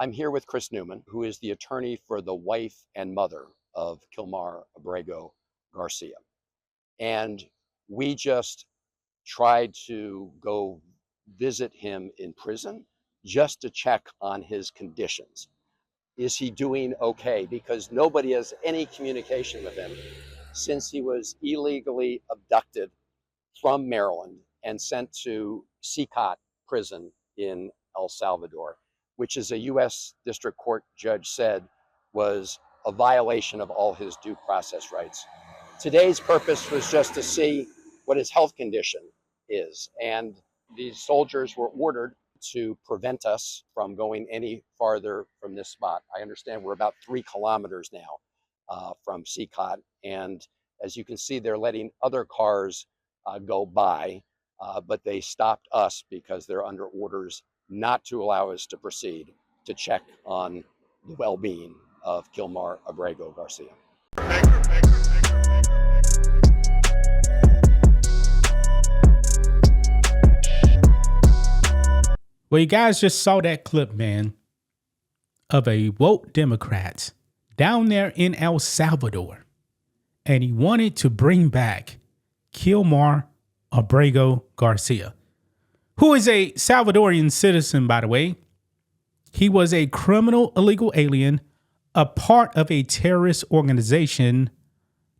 I'm here with Chris Newman, who is the attorney for the wife and mother of Kilmar Abrego Garcia. And we just tried to go visit him in prison just to check on his conditions. Is he doing okay? Because nobody has any communication with him since he was illegally abducted from Maryland and sent to CCOT prison in El Salvador, which is a U.S. District Court judge said was a violation of all his due process rights. Today's purpose was just to see what his health condition is. And these soldiers were ordered to prevent us from going any farther from this spot. I understand we're about 3 kilometers now from CCOT. And as you can see, they're letting other cars go by, but they stopped us because they're under orders not to allow us to proceed to check on the well-being of Kilmar Abrego Garcia. Well, you guys just saw that clip, man, of a woke Democrat down there in El Salvador. And he wanted to bring back Kilmar Abrego Garcia, who is a Salvadorian citizen, by the way. He was a criminal illegal alien, a part of a terrorist organization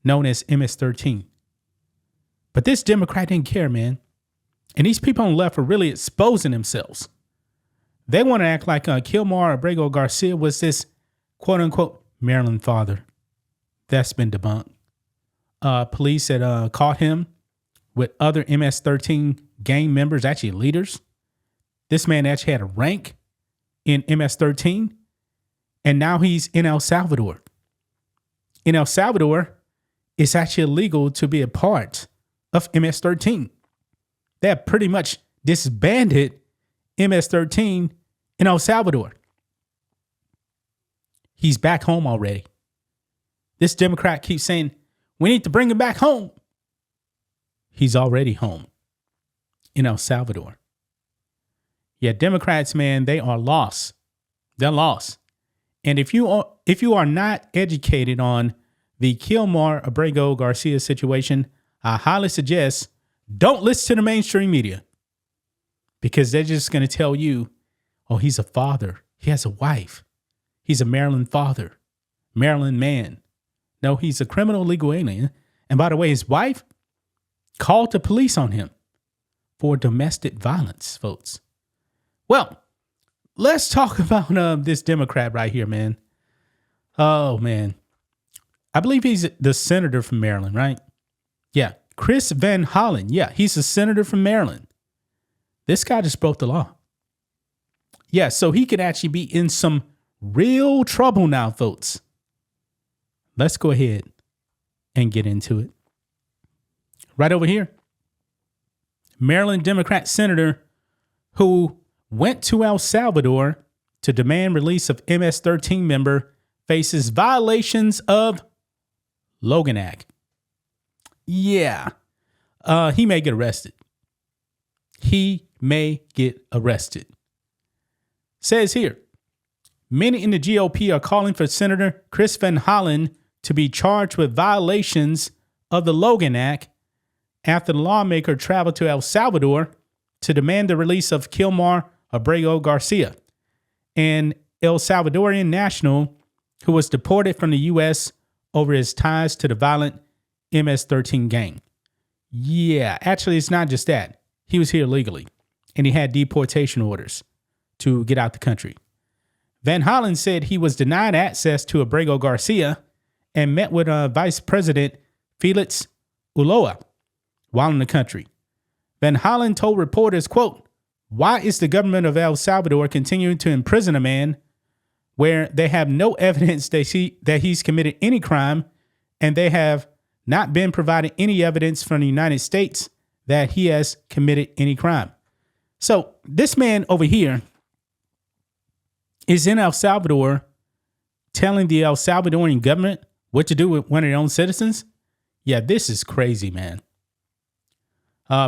known as MS-13. But this Democrat didn't care, man. And these people on the left are really exposing themselves. They want to act like Kilmar Abrego Garcia was this quote unquote Maryland father. That's been debunked. Police had caught him with other MS-13 gang members, actually leaders. This man actually had a rank in MS-13, and now he's in El Salvador. In El Salvador, it's actually illegal to be a part of MS-13. They have pretty much disbanded MS-13 in El Salvador. He's back home already. This Democrat keeps saying, we need to bring him back home. He's already home in El Salvador. Yeah, Democrats, man, they are lost. They're lost. And if you are not educated on the Kilmar Abrego Garcia situation, I highly suggest don't listen to the mainstream media, because they're just going to tell you, oh, he's a father. He has a wife. He's a Maryland father, Maryland man. No, he's a criminal legal alien. And by the way, his wife called the police on him for domestic violence, folks. Well, let's talk about this Democrat right here, man. Oh, man. I believe he's the senator from Maryland, right? Yeah. Chris Van Hollen. Yeah, he's a senator from Maryland. This guy just broke the law. Yeah, so he could actually be in some real trouble now, folks. Let's go ahead and get into it. Right over here, Maryland Democrat senator who went to El Salvador to demand release of MS-13 member faces violations of Logan Act. Yeah, he may get arrested. He may get arrested. Says here, many in the GOP are calling for Senator Chris Van Hollen to be charged with violations of the Logan Act after the lawmaker traveled to El Salvador to demand the release of Kilmar Abrego Garcia, an El Salvadorian national who was deported from the U.S. over his ties to the violent MS-13 gang. Yeah, actually, it's not just that. He was here legally, and he had deportation orders to get out the country. Van Hollen said he was denied access to Abrego Garcia and met with Vice President Felix Ulloa while in the country. Van Hollen told reporters, quote, "Why is the government of El Salvador continuing to imprison a man where they have no evidence that he's committed any crime, and they have not been provided any evidence from the United States that he has committed any crime?" So this man over here is in El Salvador telling the El Salvadorian government what to do with one of their own citizens. Yeah, this is crazy, man.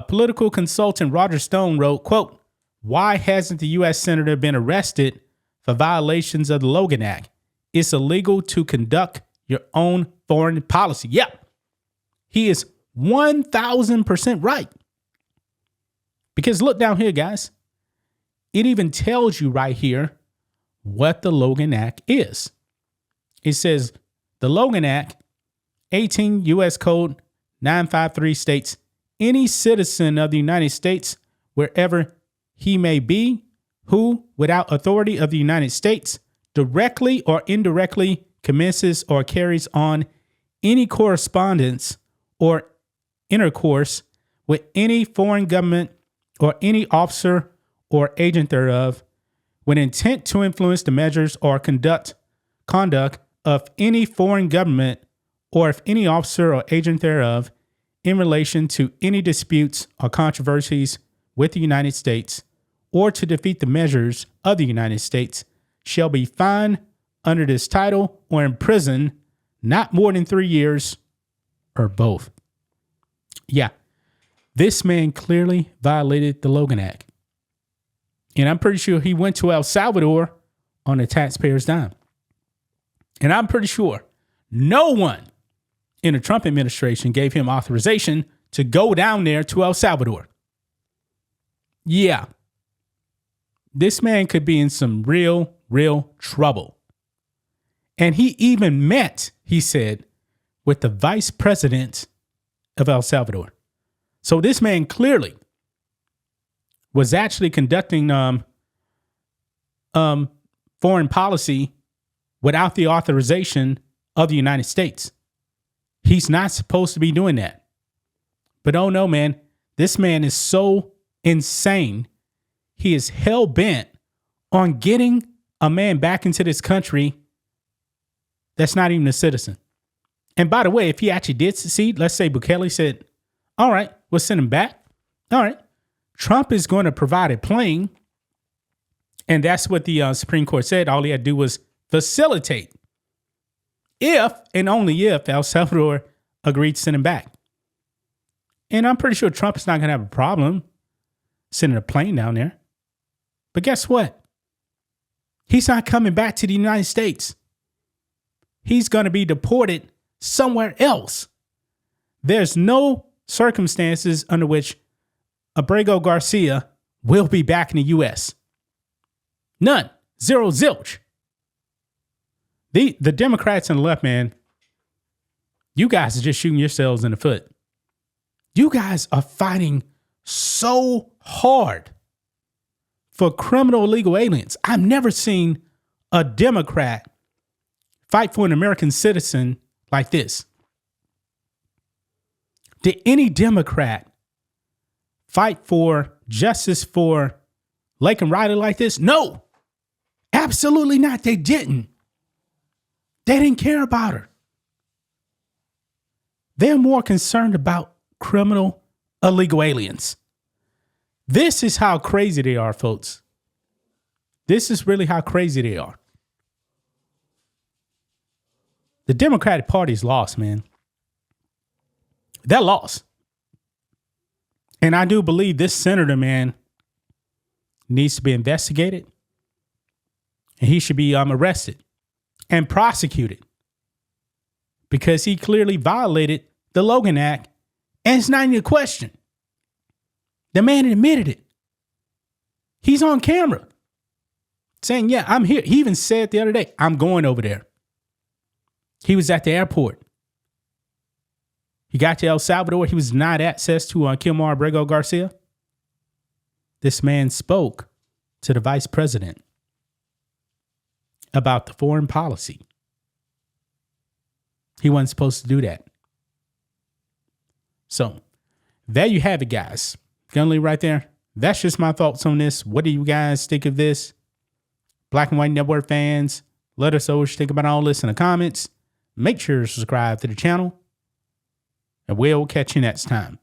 Political consultant Roger Stone wrote, quote, "Why hasn't the U.S. senator been arrested for violations of the Logan Act. It's illegal to conduct your own foreign policy. Yep. He is 1,000% right. Because look down here, guys. It even tells you right here what the Logan Act is. It says the Logan Act, 18 U.S. Code 953 states, any citizen of the United States, wherever he may be, who, without authority of the United States, directly or indirectly commences or carries on any correspondence or intercourse with any foreign government or any officer or agent thereof, with intent to influence the measures or conduct of any foreign government or of any officer or agent thereof in relation to any disputes or controversies with the United States, or to defeat the measures of the United States, shall be fined under this title or imprisoned not more than 3 years, or both. Yeah, this man clearly violated the Logan Act. And I'm pretty sure he went to El Salvador on the taxpayer's dime. And I'm pretty sure no one in the Trump administration gave him authorization to go down there to El Salvador. Yeah. This man could be in some real trouble. And he even met, he said, with the vice president of El Salvador. So this man clearly was actually conducting foreign policy without the authorization of the United States. He's not supposed to be doing that. But oh no, man, this man is so insane. He is hell-bent on getting a man back into this country that's not even a citizen. And by the way, if he actually did succeed, let's say Bukele said, all right, we'll send him back. All right. Trump is going to provide a plane. And that's what the Supreme Court said. All he had to do was facilitate. If and only if El Salvador agreed to send him back. And I'm pretty sure Trump is not going to have a problem sending a plane down there. But guess what? He's not coming back to the United States. He's going to be deported somewhere else. There's no circumstances under which Abrego Garcia will be back in the U.S. None. Zero, zilch. The Democrats and the left, man, you guys are just shooting yourselves in the foot. You guys are fighting so hard for criminal illegal aliens. I've never seen a Democrat fight for an American citizen like this. Did any Democrat fight for justice for Laken Riley like this? No, absolutely not. They didn't. They didn't care about her. They're more concerned about criminal illegal aliens. This is how crazy they are, folks. This is really how crazy they are. The Democratic Party's lost, man. They're lost. And I do believe this senator, man, needs to be investigated. And he should be arrested and prosecuted. Because he clearly violated the Logan Act. And it's not even a question. The man admitted it. He's on camera saying, yeah, I'm here. He even said the other day, I'm going over there. He was at the airport. He got to El Salvador. He was denied access to Kilmar Abrego Garcia. This man spoke to the vice president about the foreign policy. He wasn't supposed to do that. So there you have it, guys. Gonna leave right there. That's just my thoughts on this. What do you guys think of this? Black and White Network fans, let us know what you think about all this in the comments. Make sure to subscribe to the channel. And we'll catch you next time.